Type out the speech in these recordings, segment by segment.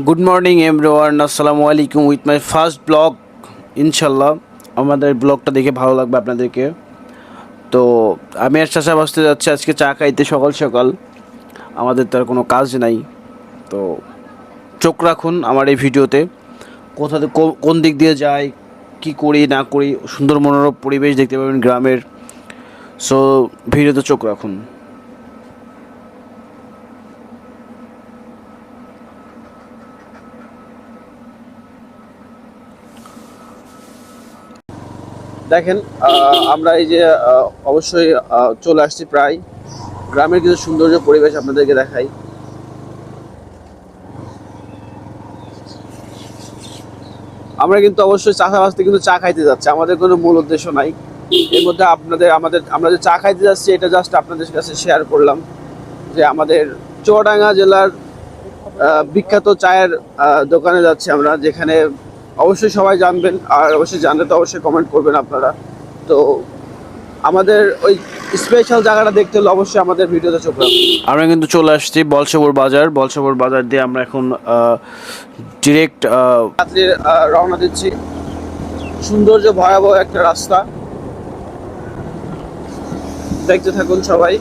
Good morning everyone, আসসালামু আলাইকুম with my first blog. ইনশাল্লাহ আমাদের ব্লগটা দেখে ভালো লাগবে আপনাদেরকে। তো আমি আর চাচা বাসতে যাচ্ছি আজকে চা খাইতে সকাল সকাল। আমাদের তো আর কোনো কাজ নাই, তো চোখ রাখুন আমার এই ভিডিওতে। কোথা কোন দিক দিয়ে যাই, কি করি না করি, সুন্দর মনোরম পরিবেশ দেখতে পাবেন গ্রামের। সো ভিডিওতে চোখ রাখুন। দেখেন, আমরা এই যে অবশ্যই চলে আসছি প্রায়। গ্রামের কিছু সৌন্দর্য পরিবেশ আপনাদেরকে দেখাই। আমরা কিন্তু অবশ্যই চা বাসতে কিন্তু চা খাইতে যাচ্ছি, আমাদের কোনো মূল উদ্দেশ্য নাই এর মধ্যে। আমরা যে চা খাইতে যাচ্ছি এটা জাস্ট আপনাদের কাছে শেয়ার করলাম যে আমাদের চুয়াডাঙ্গা জেলার বিখ্যাত চায়ের দোকানে যাচ্ছি আমরা, যেখানে অবশ্যই সবাই জানবেন, আর অবশ্যই জানলে তো অবশ্যই কমেন্ট করবেন আপনারা। তো আমাদের ওই স্পেশাল জায়গাটা দেখতে হলে অবশ্যই আমাদের ভিডিওতে চোখ রাখুন। আমরা কিন্তু চলে আসছি বলসবর বাজার। বলসবর বাজার দিয়ে আমরা এখন ডিরেক্ট রাত্রে রওনা দিচ্ছি। সৌন্দর্য ভয়াবহ একটা রাস্তা, দেখতে থাকুন সবাই।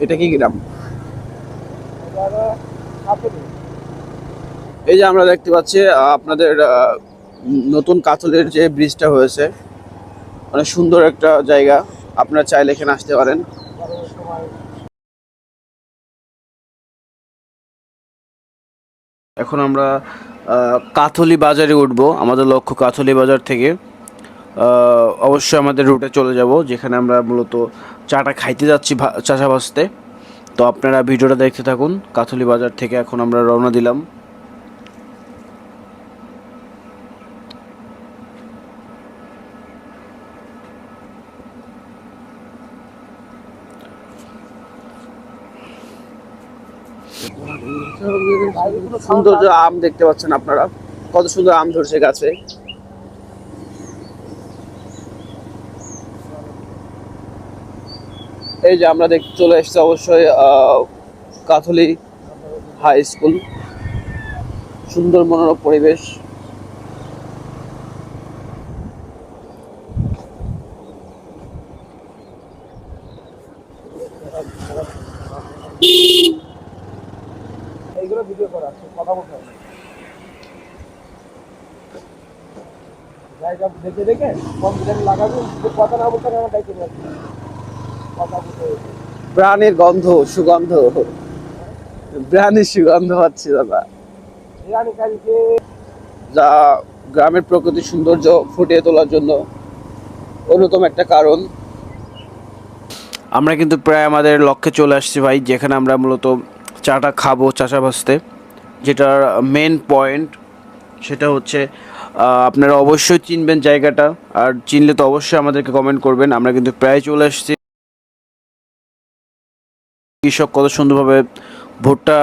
এটা কি গ্রাম? এই যে আমরা দেখতে পাচ্ছি আপনাদের নতুন কাতলের যে ব্রিজটা হয়েছে, অনেক সুন্দর একটা জায়গা। আপনারা চাইলে এখানে আসতে পারেন। এখন আমরা কাথলি বাজারে উঠবো। আমাদের লক্ষ্য কাথলি বাজার থেকে অবশ্যই আমাদের রুটে চলে যাব, যেখানে আমরা মূলত চাটা খাইতে যাচ্ছি চাচা বাসতে। তো আপনারা ভিডিওটা দেখতে থাকুন। কাথলি বাজার থেকে এখন আমরা রওনা দিলাম। সুন্দর যে আম দেখতে পাচ্ছেন আপনারা, কত সুন্দর আম ধরছে গাছে। এই যে আমরা চলে এসেছি অবশ্যই কাথলি হাই স্কুল। সুন্দর মনোরম পরিবেশ। এইগুলো ভিডিও করা আছে, কথা বলতে হবে। জায়গা দেখে দেখে কম্পিউটার লাগাবো, কথা না বলতে আমার দায়িত্ব নেই। কথা বলতে প্রাণীর গন্ধ, সুগন্ধ, প্রাণীর সুগন্ধ পাচ্ছি দাদা, যা গ্রামের প্রকৃতির সৌন্দর্য ফুটিয়ে তোলার জন্য অন্যতম একটা কারণ। আমরা কিন্তু প্রায় আমাদের লক্ষ্যে চলে আসছি ভাই, যেখানে আমরা মূলত চাটা খাবো চাচা ভাসতে। যেটার মেন পয়েন্ট সেটা হচ্ছে আপনারা অবশ্যই চিনবেন জায়গাটা, আর চিনলে তো অবশ্যই আমাদেরকে কমেন্ট করবেন। আমরা কিন্তু প্রায় চলে আসছি। কৃষক কত সুন্দরভাবে ভুট্টা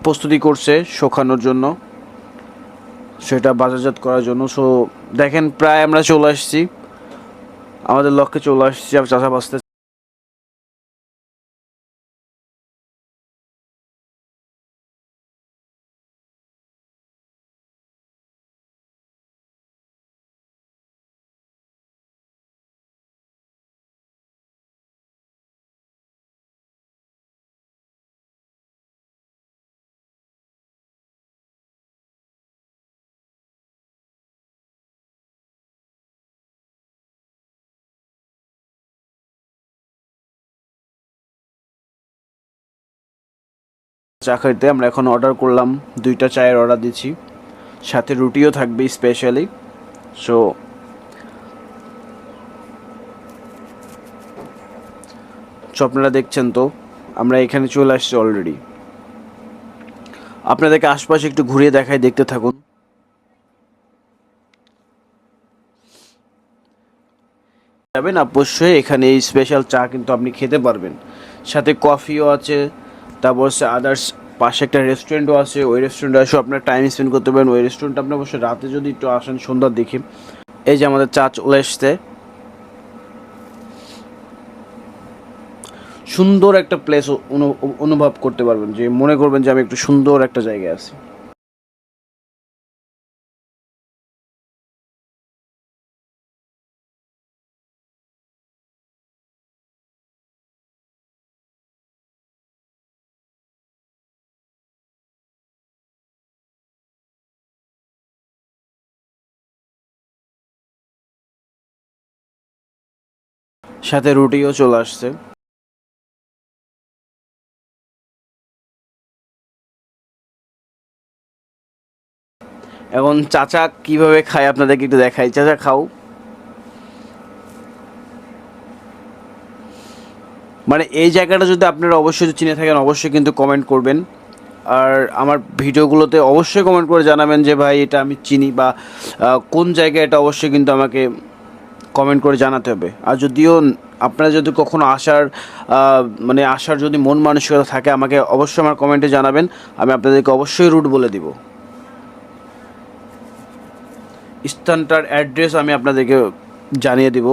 প্রস্তুতি করছে শুকানোর জন্য, সেটা বাজারজাত করার জন্য। সো দেখেন, প্রায় আমরা চলে আসছি, আমাদের লক্ষ্যে চলে আসছি চাচা বাসতে। চা খাইতে আমরা এখন অর্ডার করলাম, 2টা চায়ের অর্ডার দিচ্ছি, সাথে রুটিও থাকবে স্পেশালি। সো আপনারা দেখছেন তো, আমরা এখানে চলে আসছি অলরেডি। আপনাদেরকে আশপাশে একটু ঘুরিয়ে দেখাই, দেখতে থাকুন। যাবেন অবশ্যই এখানে এই স্পেশাল চা কিন্তু আপনি খেতে পারবেন, সাথে কফিও আছে। তারপর হচ্ছে আদার্স পাশে একটা রেস্টুরেন্টও আছে, ওই রেস্টুরেন্টে এসে আপনার টাইম স্পেন্ড করতে পারেন। ওই রেস্টুরেন্টে আপনি অবশ্যই রাতে যদি একটু আসেন সন্ধ্যার দিকে। এই যে আমাদের চা চলে এসছে, সুন্দর একটা প্লেস অনুভব করতে পারবেন, যে মনে করবেন যে আমি একটু সুন্দর একটা জায়গায় আছি। সাথে রুটিও চলে আসছে। এখন চাচা কিভাবে খায় আপনাদেরকে একটু দেখাই। চাচা খাও। মানে এই জায়গাটা যদি আপনারা অবশ্যই চিনে থাকেন অবশ্যই কিন্তু কমেন্ট করবেন। আর আমার ভিডিওগুলোতে অবশ্যই কমেন্ট করে জানাবেন যে ভাই এটা আমি চিনি বা কোন জায়গায়, এটা অবশ্যই কিন্তু আমাকে কমেন্ট করে জানাতে হবে। আর যদিও আপনারা যদি কখনো মানে আসার যদি মন মানসিকতা থাকে, আমাকে অবশ্যই আমার কমেন্টে জানাবেন, আমি আপনাদেরকে অবশ্যই রুট বলে দিব। স্থানটার অ্যাড্রেস আমি আপনাদেরকে জানিয়ে দিব।